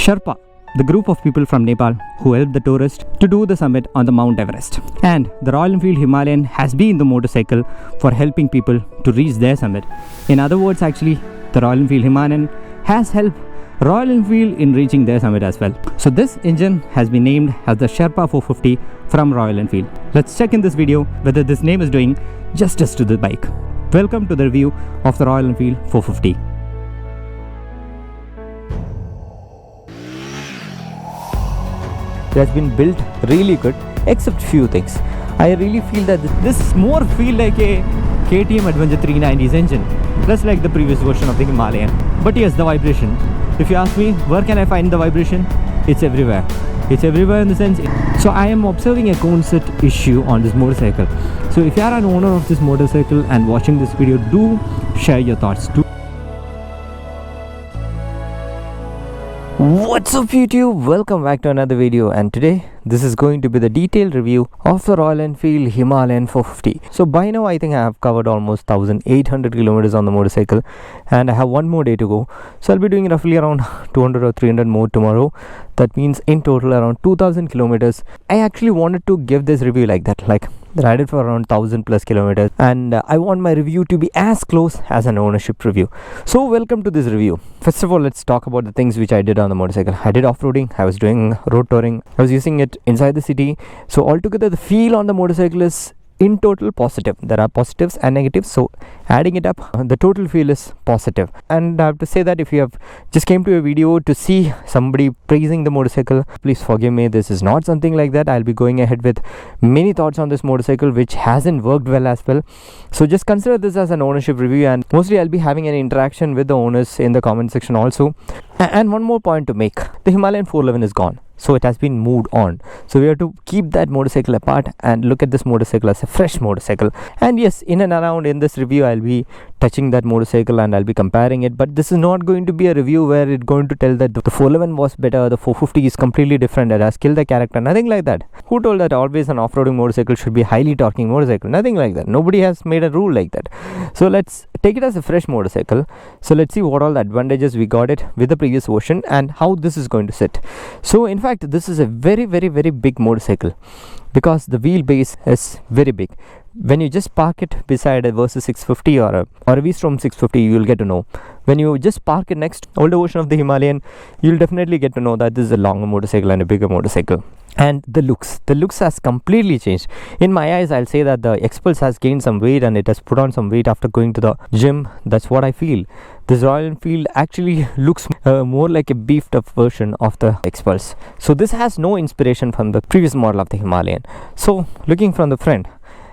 Sherpa, the group of people from Nepal who helped the tourists to do the summit on the Mount Everest. And the Royal Enfield Himalayan has been the motorcycle for helping people to reach their summit. In other words, actually, the Royal Enfield Himalayan has helped Royal Enfield in reaching their summit as well. So this engine has been named as the Sherpa 450 from Royal Enfield. Let's check in this video whether this name is doing justice to the bike. Welcome to the review of the Royal Enfield 450. It has been built really good except few things. I really feel that this more feel like a KTM Adventure 390's engine, just like the previous version of the Himalayan. But yes, the vibration, if you ask me where can I find the vibration, it's everywhere. It's everywhere in the sense, so I am observing a cone set issue on this motorcycle. So if you are an owner of this motorcycle and watching this video, do share your thoughts. What's up YouTube, welcome back to another video, and today this is going to be the detailed review of the Royal Enfield Himalayan 450. So by now I think I have covered almost 1800 kilometers on the motorcycle and I have one more day to go. So I'll be doing roughly around 200 or 300 more tomorrow. That means in total around 2000 kilometers. I actually wanted to give this review like that, like ride it for around 1000 plus kilometers, and I want my review to be as close as an ownership review. So welcome to this review. First of all, let's talk about the things which I did on the motorcycle. I did off-roading, I was doing road touring, I was using it inside the city. So altogether the feel on the motorcycle is in total positive. There are positives and negatives, so adding it up, the total feel is positive. And I have to say that if you have just came to a video to see somebody praising the motorcycle, please forgive me, this is not something like that. I'll be going ahead with many thoughts on this motorcycle which hasn't worked well as well. So just consider this as an ownership review, and mostly I'll be having an interaction with the owners in the comment section also. And one more point to make, the Himalayan 411 is gone. So it has been moved on. So we have to keep that motorcycle apart and look at this motorcycle as a fresh motorcycle. And yes, in and around in this review I'll be touching that motorcycle and I'll be comparing it. But this is not going to be a review where it's going to tell that the 411 was better, the 450 is completely different, it has killed the character, nothing like that. Who told that always an off-roading motorcycle should be highly torquing motorcycle? Nothing like that. Nobody has made a rule like that. So let's take it as a fresh motorcycle. So let's see what all the advantages we got it with the previous version and how this is going to sit. So in fact, this is a very big motorcycle because the wheelbase is very big. When you just park it beside a Versus 650 or a V-Strom 650, you will get to know. When you just park it next older version of the Himalayan, you'll definitely get to know that this is a longer motorcycle and a bigger motorcycle. And the looks has completely changed. In my eyes, I'll say that the X-Pulse has gained some weight and it has put on some weight after going to the gym. That's what I feel. This Royal Enfield actually looks more like a beefed up version of the X-Pulse. So this has no inspiration from the previous model of the Himalayan. So looking from the front,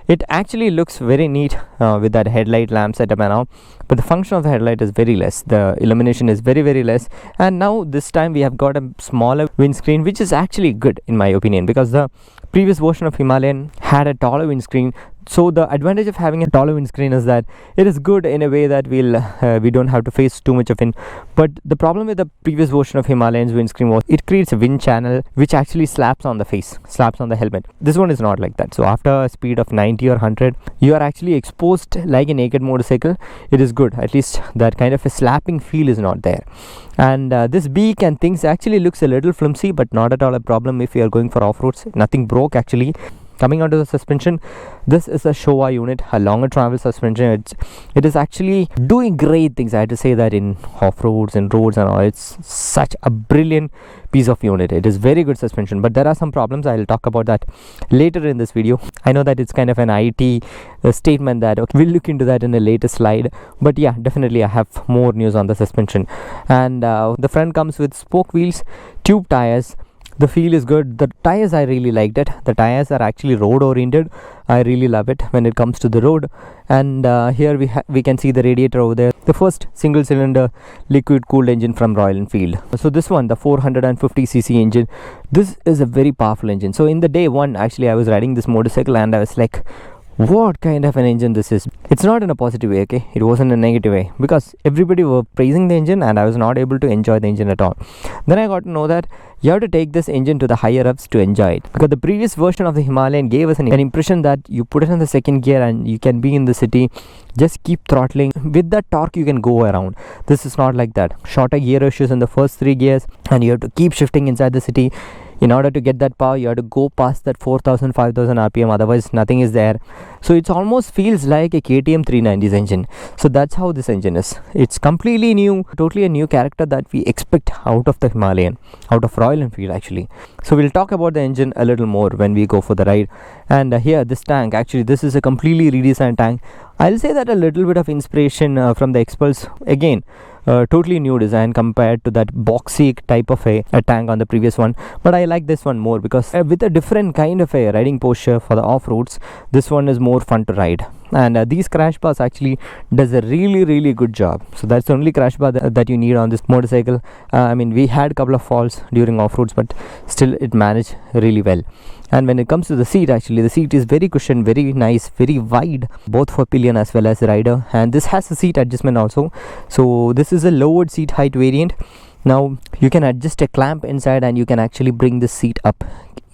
it actually looks very neat with that headlight lamp setup and all, but the function of the headlight is very less. The illumination is very less, and now this time we have got a smaller windscreen, which is actually good in my opinion, because the previous version of Himalayan had a taller windscreen. So the advantage of having a taller windscreen is that it is good in a way that we don't have to face too much of it. But the problem with the previous version of Himalayan's windscreen was it creates a wind channel which actually slaps on the face, slaps on the helmet. This one is not like that. So after a speed of 90 or 100, you are actually exposed like a naked motorcycle. It is good. At least that kind of a slapping feel is not there. And this beak and things actually looks a little flimsy, but not at all a problem if you are going for off-roads. Nothing broke actually. Coming onto the suspension, this is a Showa unit, a longer travel suspension. It is actually doing great things. I had to say that in off-roads and roads and all, it's such a brilliant piece of unit. It is very good suspension, but there are some problems. I'll talk about that later in this video. I know that it's kind of an IT statement that okay, we'll look into that in a later slide, but yeah, definitely I have more news on the suspension. And the front comes with spoke wheels, tube tires. The feel is good. The tires, I really liked it. The tires are actually road oriented. I really love it when it comes to the road. And here we can see the radiator over there, the first single cylinder liquid cooled engine from Royal Enfield. So this one, the 450cc engine, this is a very powerful engine. So in the day one, actually I was riding this motorcycle and I was like, what kind of an engine this is. It's not in a positive way, okay, it wasn't a negative way, because everybody were praising the engine and I was not able to enjoy the engine at all. Then I got to know that you have to take this engine to the higher ups to enjoy it, because the previous version of the Himalayan gave us an impression that you put it in the second gear and you can be in the city, just keep throttling, with that torque you can go around. This is not like that. Shorter gear ratios in the first 3 gears and you have to keep shifting inside the city. In order to get that power, you have to go past that 4000 5000 rpm, otherwise nothing is there. So it almost feels like a KTM 390's engine. So that's how this engine is. It's completely new, totally a new character that we expect out of the Himalayan, out of Royal Enfield actually. So we'll talk about the engine a little more when we go for the ride. And here, this tank, actually this is a completely redesigned tank. I'll say that a little bit of inspiration from the Expulse. Again, totally new design compared to that boxy type of a tank on the previous one, but I like this one more because with a different kind of a riding posture for the off-roads, this one is more fun to ride. And these crash bars actually does a really good job. So that's the only crash bar that you need on this motorcycle. I mean, we had a couple of falls during off-roads, but still it managed really well. And when it comes to the seat, actually the seat is very cushioned, very nice, very wide, both for pillion as well as rider. And this has a seat adjustment also. So this is a lowered seat height variant. Now you can adjust a clamp inside and you can actually bring the seat up.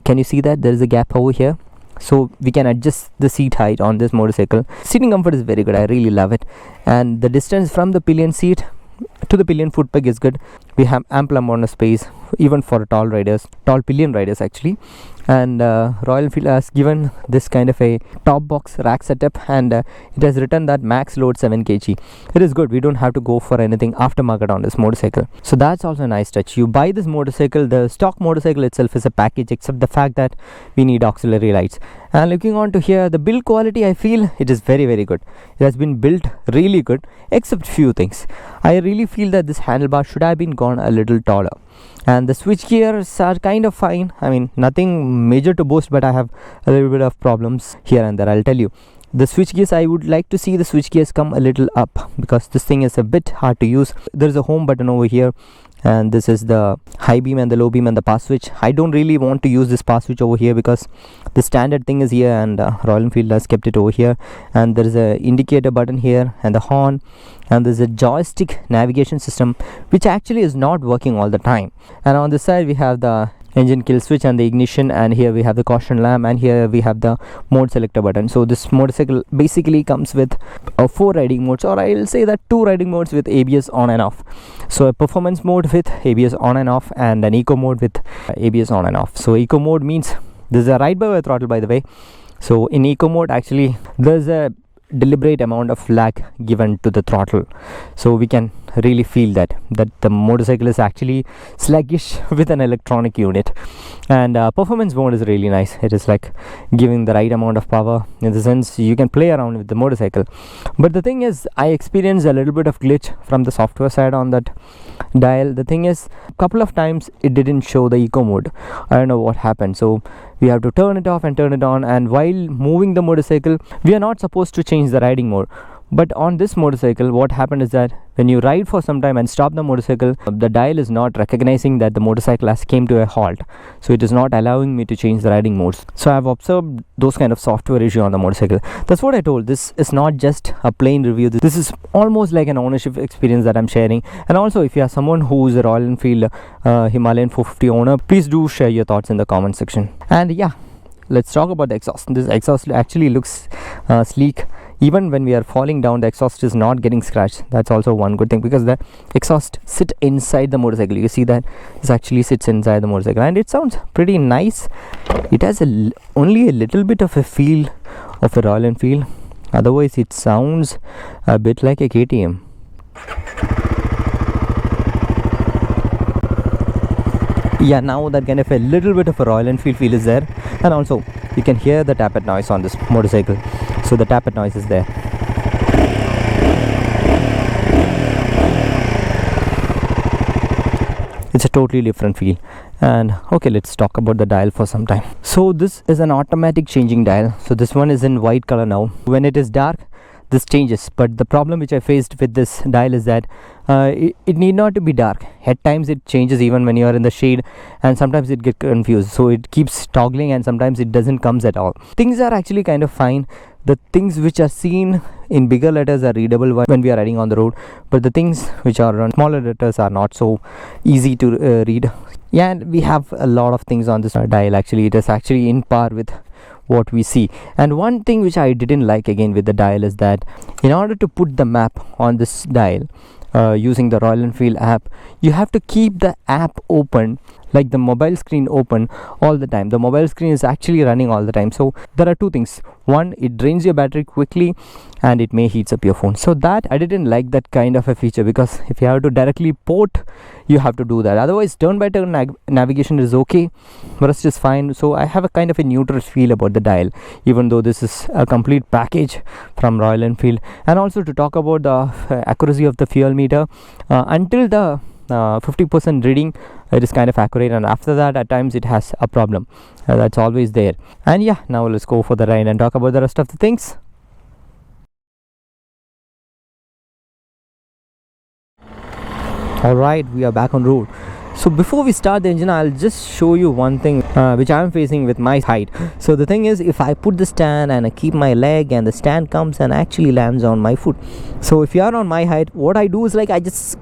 Can you see that there is a gap over here? So we can adjust the seat height on this motorcycle. Seating comfort is very good, I really love it. And the distance from the pillion seat to the pillion foot peg is good. We have ample amount of space even for tall pillion riders actually. And Royal Enfield has given this kind of a top box rack setup, and it has written that max load 7 kg. It is good, we don't have to go for anything aftermarket on this motorcycle, so that's also a nice touch. You buy this motorcycle, the stock motorcycle itself is a package, except the fact that we need auxiliary lights. And looking on to here, the build quality, I feel it is very good. It has been built really good, except few things. I really feel that this handlebar should have been gone a little taller. And the switch gears are kind of fine. I mean, nothing major to boast, but I have a little bit of problems here and there, I'll tell you. The switch gears, I would like to see the switch gears come a little up, because this thing is a bit hard to use. There is a home button over here, and this is the high beam and the low beam and the pass switch. I don't really want to use this pass switch over here because the standard thing is here, and Royal Enfield has kept it over here. And there is a indicator button here and the horn, and there's a joystick navigation system which actually is not working all the time. And on this side we have the engine kill switch and the ignition, and here we have the caution lamp, and here we have the mode selector button. So this motorcycle basically comes with 4 riding modes, or I'll say that 2 riding modes with ABS on and off. So a performance mode with ABS on and off, and an eco mode with ABS on and off. So eco mode means there's a ride by wire throttle, by the way. So in eco mode actually there's a deliberate amount of lag given to the throttle, so we can really feel that the motorcycle is actually sluggish with an electronic unit. And performance mode is really nice. It is like giving the right amount of power, in the sense you can play around with the motorcycle. But the thing is, I experienced a little bit of glitch from the software side on that dial. The thing is, a couple of times it didn't show the eco mode. I don't know what happened, so we have to turn it off and turn it on. And while moving the motorcycle, we are not supposed to change the riding mode. But on this motorcycle, what happened is that when you ride for some time and stop the motorcycle, the dial is not recognizing that the motorcycle has came to a halt, so it is not allowing me to change the riding modes. So I have observed those kind of software issue on the motorcycle. That's what I told. This is not just a plain review. This is almost like an ownership experience that I'm sharing. And also, if you are someone who is a Royal Enfield Himalayan 450 owner, please do share your thoughts in the comment section. And yeah, let's talk about the exhaust. This exhaust actually looks sleek. Even when we are falling down, the exhaust is not getting scratched. That's also one good thing, because the exhaust sit inside the motorcycle. You see that it actually sits inside the motorcycle, and it sounds pretty nice. It has only a little bit of a feel of a Royal Enfield. Otherwise it sounds a bit like a KTM. Yeah, now that kind of a little bit of a Royal Enfield feel is there. And also you can hear the tappet noise on this motorcycle. So the tappet noise is there. It's a totally different feel. And okay, let's talk about the dial for some time. So this is an automatic changing dial. So this one is in white color now. When it is dark, this changes. But the problem which I faced with this dial is that it need not to be dark. At times it changes even when you are in the shade, and sometimes it gets confused. So it keeps toggling, and sometimes it doesn't comes at all. Things are actually kind of fine. the things which are seen in bigger letters are readable when we are riding on the road, but the things which are on smaller letters are not so easy to read. Yeah, and we have a lot of things on this dial. Actually, it is actually in par with what we see. And one thing which I didn't like again with the dial is that in order to put the map on this dial using the Royal Enfield app, you have to keep the app open, like the mobile screen open all the time. The mobile screen is actually running all the time. So there are two things. One, it drains your battery quickly and it may heats up your phone. So that I didn't like that kind of a feature, because if you have to directly port, you have to do that. Otherwise, turn by turn navigation is okay, rest is fine. So I have a kind of a neutral feel about the dial, even though this is a complete package from Royal Enfield. And also to talk about the accuracy of the fuel meter, until the 50% reading, it is kind of accurate, and after that at times it has a problem. That's always there. And yeah, now let's go for the ride and talk about the rest of the things. Alright, we are back on road. So before we start the engine, I'll just show you one thing which I'm facing with my height. So the thing is, if I put the stand and I keep my leg, and the stand comes and actually lands on my foot. So if you are on my height, what I do is like I just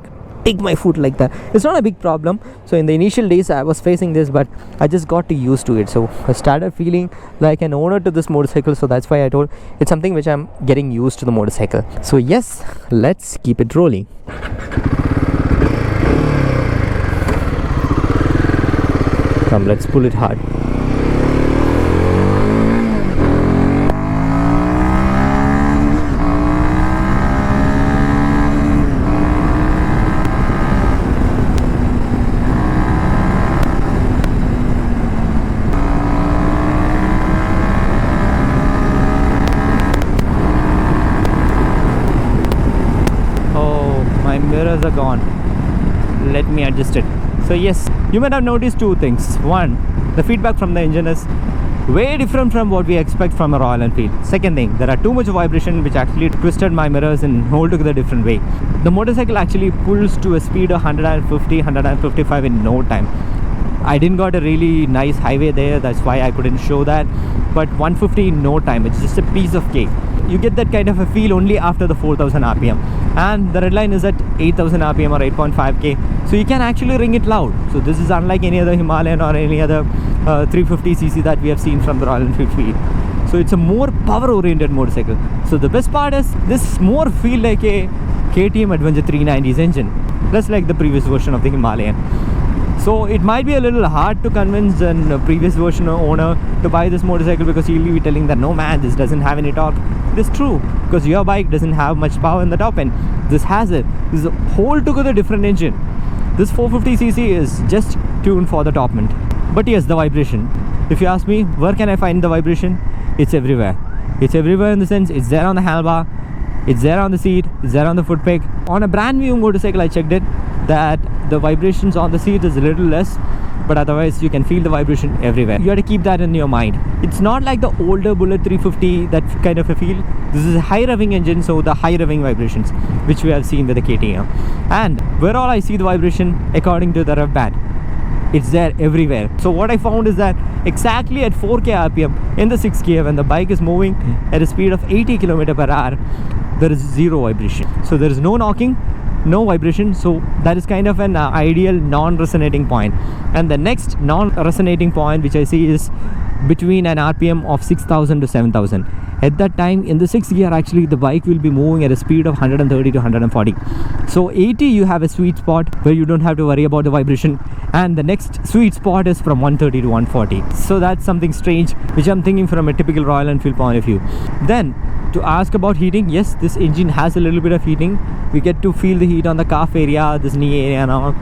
take my foot like that. It's not a big problem. So in the initial days I was facing this, but I just got used to it. So I started feeling like an owner to this motorcycle. So that's why I told it's something which I'm getting used to the motorcycle. So yes, let's keep it rolling. Come, let's pull it hard. Mirrors are gone. Let me adjust it. So yes, you might have noticed two things. One, the feedback from the engine is way different from what we expect from a Royal Enfield. Second thing, there are too much vibration which actually twisted my mirrors in altogether different way. The motorcycle actually pulls to a speed of 150, 155 in no time. I didn't got a really nice highway there, that's why I couldn't show that, but 150 in no time. It's just a piece of cake. You get that kind of a feel only after the 4000 rpm, and the red line is at 8000 rpm or 8.5k, so you can actually ring it loud. So this is unlike any other Himalayan or any other 350cc that we have seen from the Royal Enfield field. So it's a more power oriented motorcycle. So the best part is this more feel like a KTM Adventure 390's engine, just like the previous version of the Himalayan. So it might be a little hard to convince a previous version owner to buy this motorcycle, because he'll be telling that no man, this doesn't have any torque. It is true, because your bike doesn't have much power in the top end. This has it. This is a whole together different engine. This 450cc is just tuned for the top end. But yes, the vibration. If you ask me, where can I find the vibration? It's everywhere. It's everywhere in the sense it's there on the handlebar, it's there on the seat, it's there on the foot peg. On a brand new motorcycle, I checked it, that the vibrations on the seat is a little less, but otherwise you can feel the vibration everywhere. You have to keep that in your mind. It's not like the older Bullet 350, that kind of a feel. This is a high revving engine, so the high revving vibrations which we have seen with the KTM. And where all I see the vibration, according to the rev band, it's there everywhere. So what I found is that exactly at 4k rpm in the 6th gear, when the bike is moving at a speed of 80 km per hour, there is zero vibration. So there is no knocking, no vibration. So that is kind of an ideal non-resonating point. And the next non-resonating point which I see is between an RPM of 6000 to 7000. At that time, in the 6th gear, actually the bike will be moving at a speed of 130 to 140. So 80, you have a sweet spot where you don't have to worry about the vibration, and the next sweet spot is from 130 to 140. So that's something strange which I'm thinking from a typical Royal Enfield point of view. Then to ask about heating, yes, this engine has a little bit of heating. We get to feel the heat on the calf area, this knee area and all,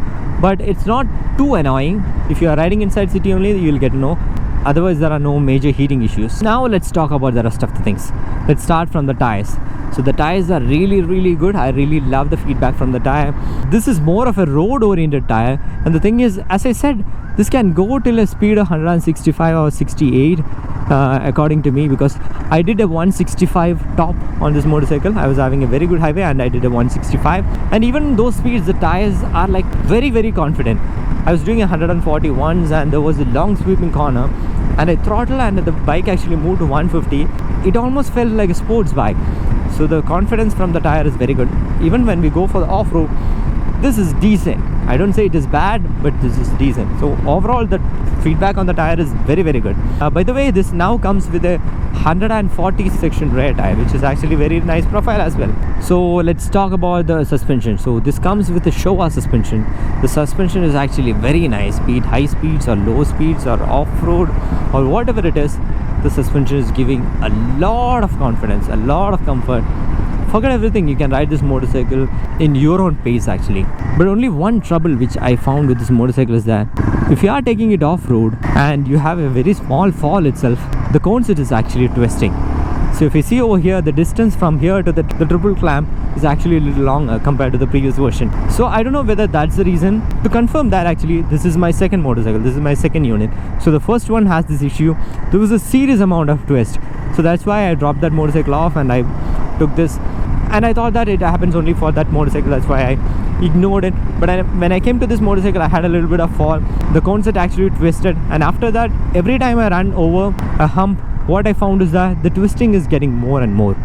but it's not too annoying. If you are riding inside city only, you will get to know. Otherwise, there are no major heating issues. Now let's talk about the rest of the things. Let's start from the tires. So the tires are really good. I really love the feedback from the tire. This is more of a road oriented tire, and the thing is, as I said, this can go till a speed of 165 or 68 according to me, because I did a 165 top on this motorcycle. I was having a very good highway and I did a 165, and even those speeds the tires are like very confident. I was doing 141s and there was a long sweeping corner and I throttled and the bike actually moved to 150. It almost felt like a sports bike. So the confidence from the tire is very good. Even when we go for the off-road, this is decent. I don't say it is bad, but this is decent. So overall the feedback on the tire is very good. By the way, this now comes with a 140 section rear tire, which is actually very nice profile as well. So let's talk about the suspension. So this comes with a Showa suspension. The suspension is actually very nice, be it high speeds or low speeds or off-road or whatever it is. The suspension is giving a lot of confidence, a lot of comfort. Forget everything, you can ride this motorcycle in your own pace actually. But only one trouble which I found with this motorcycle is that if you are taking it off-road and you have a very small fall itself, the cone set is actually twisting. So if you see over here, the distance from here to the triple clamp is actually a little longer compared to the previous version. So I don't know whether that's the reason. To confirm that, actually this is my second motorcycle, this is my second unit. So the first one has this issue. There was a serious amount of twist, so that's why I dropped that motorcycle off and I took this, and I thought that it happens only for that motorcycle, that's why I ignored it. But when I came to this motorcycle, I had a little bit of fall. The cone set actually twisted, and after that, every time I ran over a hump, what I found is that the twisting is getting more and more.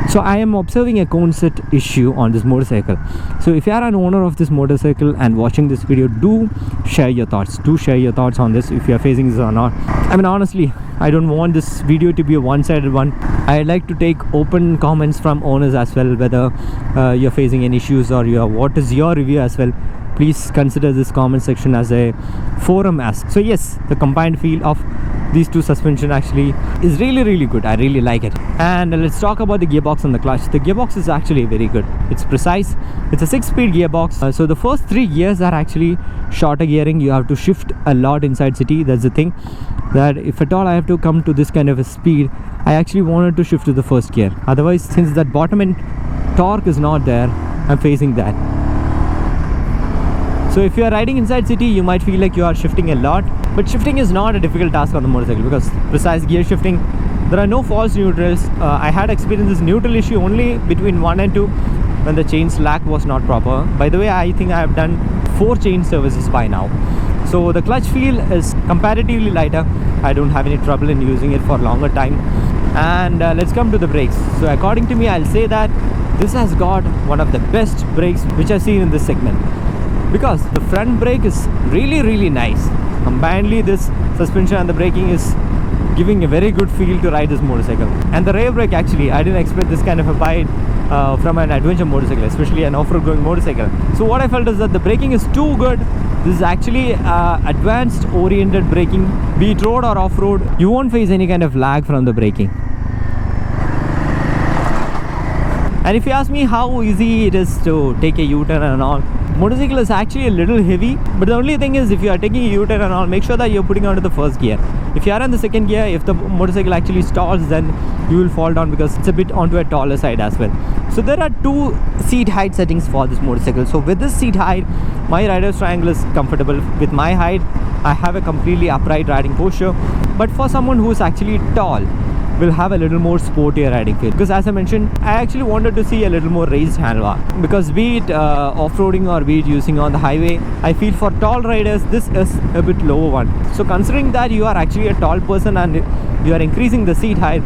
So I am observing a cone set issue on this motorcycle. So if you are an owner of this motorcycle and watching this video, do share your thoughts. Do share your thoughts on this, if you are facing this or not. I mean, honestly, I don't want this video to be a one-sided one. I'd like to take open comments from owners as well, whether you're facing any issues or what is your review as well. Please consider this comment section as a forum ask. So yes, the combined feel of these two suspension actually is really good. I really like it. And let's talk about the gearbox and the clutch. The gearbox is actually very good. It's precise. It's a 6-speed gearbox. So the first 3 gears are actually shorter gearing. You have to shift a lot inside city. That's the thing, that if at all I have to come to this kind of a speed, I actually wanted to shift to the first gear. Otherwise, since that bottom end torque is not there, I'm facing that. So if you are riding inside city, you might feel like you are shifting a lot, but shifting is not a difficult task on the motorcycle because precise gear shifting, there are no false neutrals. I had experienced this neutral issue only between 1 and 2 when the chain slack was not proper. By the way, I think I have done 4 chain services by now. So the clutch feel is comparatively lighter. I don't have any trouble in using it for longer time. And let's come to the brakes. So according to me, I'll say that this has got one of the best brakes which I've seen in this segment, because the front brake is really nice. Combinedly, this suspension and the braking is giving a very good feel to ride this motorcycle. And the rear brake, actually, I didn't expect this kind of a bite from an adventure motorcycle, especially an off-road going motorcycle. So what I felt is that the braking is too good. This is actually advanced oriented braking, be it road or off-road. You won't face any kind of lag from the braking. And if you ask me how easy it is to take a U-turn and all, motorcycle is actually a little heavy, but the only thing is, if you are taking a U-turn and all, make sure that you're putting onto the first gear. If you are in the second gear, if the motorcycle actually stalls, then you will fall down because it's a bit onto a taller side as well. So there are 2 seat height settings for this motorcycle. So with this seat height, my rider's triangle is comfortable. With my height, I have a completely upright riding posture. But for someone who is actually tall, will have a little more sportier riding feel, because as I mentioned, I actually wanted to see a little more raised handlebar, because be it off-roading or be it using on the highway, I feel for tall riders this is a bit lower one. So considering that you are actually a tall person and you are increasing the seat height,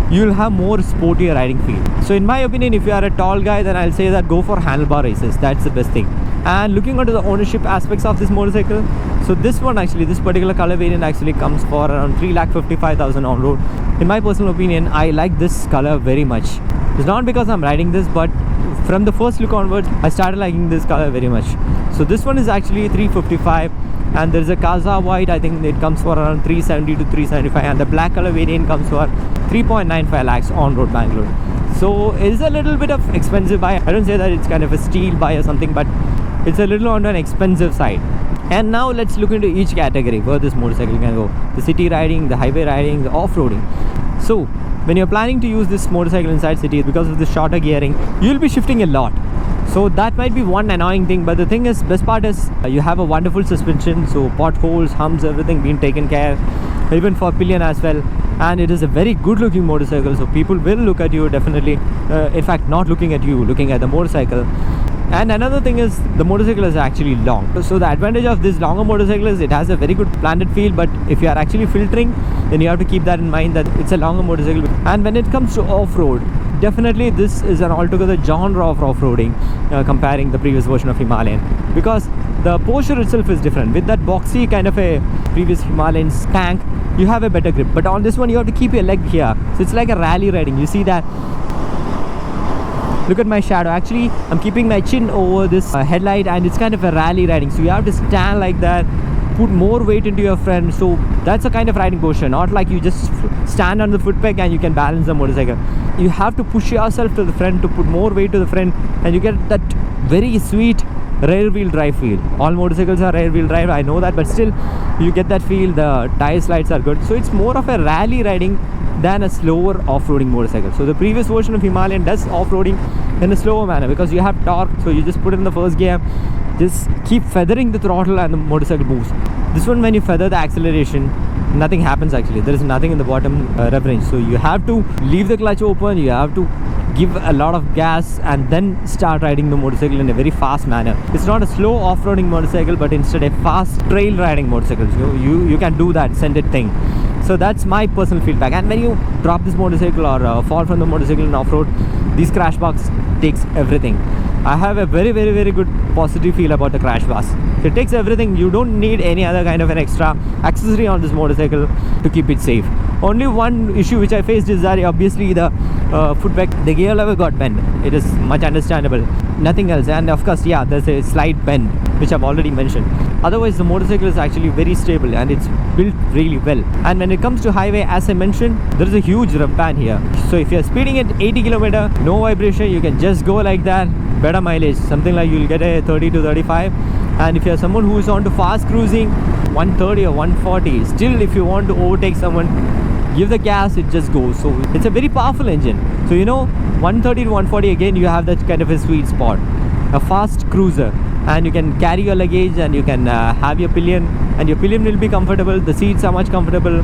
you will have more sportier riding feel. So in my opinion, if you are a tall guy, then I'll say that go for handlebar races. That's the best thing. And looking onto the ownership aspects of this motorcycle, so this one actually, this particular color variant actually comes for around 3,55,000 on road. In my personal opinion, I like this color very much. It's not because I'm riding this, but from the first look onwards, I started liking this color very much. So this one is actually 355, and there's a Kaza white. I think it comes for around 370 to 375, and the black color variant comes for 3.95 lakhs on road Bangalore. So it's a little bit of expensive buy. I don't say that it's kind of a steal buy or something, but it's a little on an expensive side. And now let's look into each category where this motorcycle can go: the city riding, the highway riding, the off-roading. So when you're planning to use this motorcycle inside city, because of the shorter gearing, you'll be shifting a lot. So that might be one annoying thing, but the thing is, best part is you have a wonderful suspension. So potholes, humps, everything being taken care, even for pillion as well. And it is a very good looking motorcycle, so people will look at you definitely. In fact, not looking at you, looking at the motorcycle. And another thing is the motorcycle is actually long. So the advantage of this longer motorcycle is it has a very good planted feel, but if you are actually filtering, then you have to keep that in mind that it's a longer motorcycle. And when it comes to off-road, definitely this is an altogether genre of off-roading comparing the previous version of Himalayan, because the posture itself is different. With that boxy kind of a previous Himalayan tank, you have a better grip, but on this one you have to keep your leg here, so it's like a rally riding. You see that? Look at my shadow. Actually, I'm keeping my chin over this headlight, and it's kind of a rally riding, so you have to stand like that, put more weight into your front. So that's a kind of riding posture, not like you just stand on the foot peg and you can balance the motorcycle. You have to push yourself to the front to put more weight to the front, and you get that very sweet rear wheel drive feel. All motorcycles are rear wheel drive, I know that, but still you get that feel. The tire slides are good, so it's more of a rally riding than a slower off-roading motorcycle. So the previous version of Himalayan does off-roading in a slower manner because you have torque, so you just put it in the first gear, just keep feathering the throttle and the motorcycle moves. This one, when you feather the acceleration, nothing happens actually. There is nothing in the bottom rev range, so you have to leave the clutch open, you have to give a lot of gas and then start riding the motorcycle in a very fast manner. It's not a slow off-roading motorcycle, but instead a fast trail riding motorcycle. So you can do that scented thing. So that's my personal feedback. And when you drop this motorcycle or fall from the motorcycle in off-road, this crash box takes everything. I have a very good positive feel about the crash box. It takes everything. You don't need any other kind of an extra accessory on this motorcycle to keep it safe. Only one issue which I faced is that obviously the foot peg, the gear lever got bent. It is much understandable, nothing else. And of course, yeah, there's a slight bend which I've already mentioned. Otherwise, the motorcycle is actually very stable and it's built really well. And when it comes to highway, as I mentioned, there is a huge rev band here. So if you're speeding at 80 km, no vibration, you can just go like that. Better mileage, something like you'll get a 30 to 35. And if you're someone who is on to fast cruising, 130 or 140, still if you want to overtake someone, give the gas, it just goes. So it's a very powerful engine. So 130 to 140, again you have that kind of a sweet spot, a fast cruiser, and you can carry your luggage and you can have your pillion, and your pillion will be comfortable. The seats are much comfortable.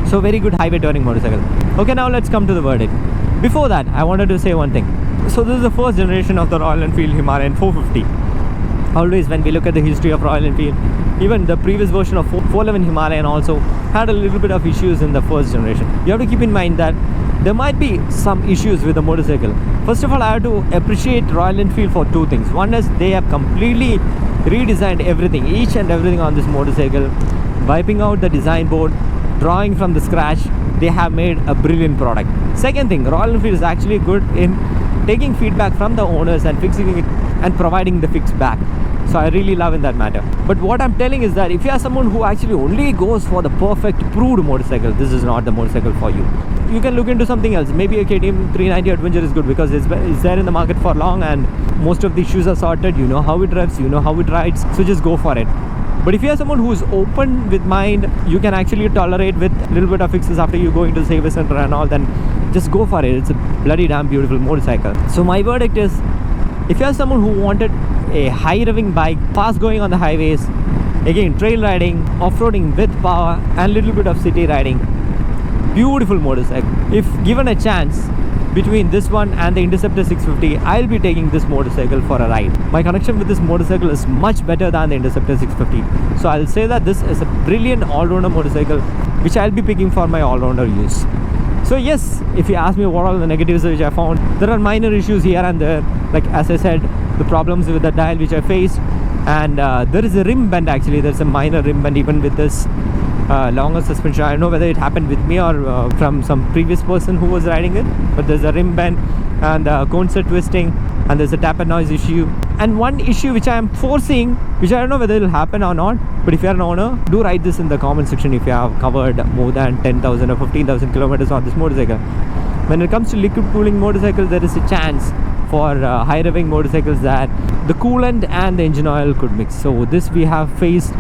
So very good highway touring motorcycle. Okay, now let's come to the verdict. Before that, I wanted to say one thing. So this is the first generation of the Royal Enfield Himalayan 450. Always when we look at the history of Royal Enfield, even the previous version of 411 Himalayan also had a little bit of issues in the first generation. You have to keep in mind that there might be some issues with the motorcycle. First of all, I have to appreciate Royal Enfield for two things. One is they have completely redesigned everything, each and everything on this motorcycle, wiping out the design board, drawing from the scratch. They have made a brilliant product. Second thing, Royal Enfield is actually good in taking feedback from the owners and fixing it and providing the fix back. So I really love in that matter. But what I'm telling is that if you are someone who actually only goes for the perfect proved motorcycle, this is not the motorcycle for you. You can look into something else. Maybe a KTM 390 Adventure is good because it's there in the market for long and most of the issues are sorted. You know how it revs, you know how it rides, so just go for it. But if you are someone who is open with mind, you can actually tolerate with a little bit of fixes after you go into the service center and all, then just go for it. It's a bloody damn beautiful motorcycle. So my verdict is, if you are someone who wanted a high revving bike, fast going on the highways, again trail riding, off-roading with power and little bit of city riding, beautiful motorcycle. If given a chance between this one and the Interceptor 650, I'll be taking this motorcycle for a ride. My connection with this motorcycle is much better than the Interceptor 650. So I'll say that this is a brilliant all-rounder motorcycle which I'll be picking for my all-rounder use. So yes, if you ask me what are the negatives which I found, there are minor issues here and there, like as I said, the problems with the dial which I faced, and there is a rim bend actually. There's a minor rim bend even with this longer suspension. I don't know whether it happened with me or from some previous person who was riding it, but there's a rim bend and cones are twisting, and there's a tap and noise issue. And one issue which I am foreseeing, which I don't know whether it will happen or not, but if you are an owner, do write this in the comment section if you have covered more than 10,000 or 15,000 kilometers on this motorcycle. When it comes to liquid cooling motorcycles, there is a chance for high revving motorcycles that the coolant and the engine oil could mix. So this we have faced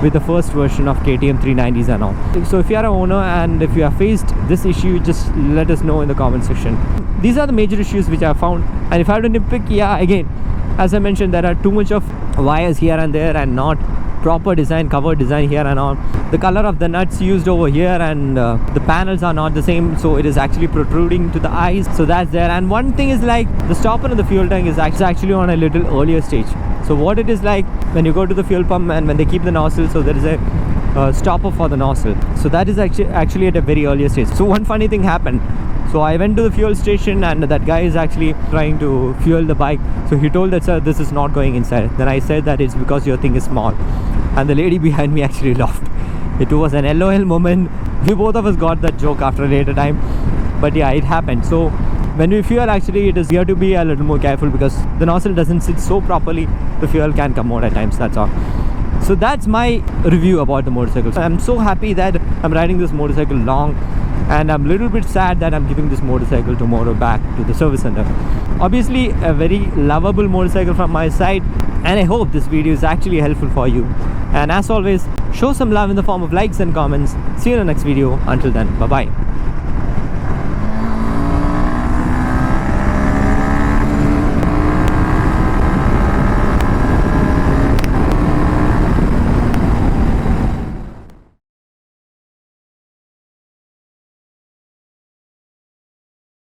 with the first version of KTM 390s and all. So if you are an owner and if you have faced this issue, just let us know in the comment section. These are the major issues which I have found, and if I had to nitpick, yeah, again, as I mentioned, there are too much of wires here and there and not proper design, cover design here and all. the color of the nuts used over here, and the panels are not the same, so it is actually protruding to the eyes. So that's there. And one thing is like the stopper in the fuel tank is actually on a little earlier stage. So what it is like when you go to the fuel pump and when they keep the nozzle, so there is a stopper for the nozzle, so that is actually at a very earlier stage. So one funny thing happened. So I went to the fuel station and that guy is actually trying to fuel the bike. So he told that, sir, this is not going inside. Then I said that it's because your thing is small, and the lady behind me actually laughed. It was an LOL moment. We both of us got that joke after a later time, but yeah, it happened. So when we fuel, actually we have to be a little more careful because the nozzle doesn't sit so properly. The fuel can come out at times, that's all. So that's my review about the motorcycle. I'm so happy that I'm riding this motorcycle long, and I'm a little bit sad that I'm giving this motorcycle tomorrow back to the service center. Obviously a very lovable motorcycle from my side, and I hope this video is actually helpful for you. And as always, show some love in the form of likes and comments. See you in the next video. Until then, bye bye.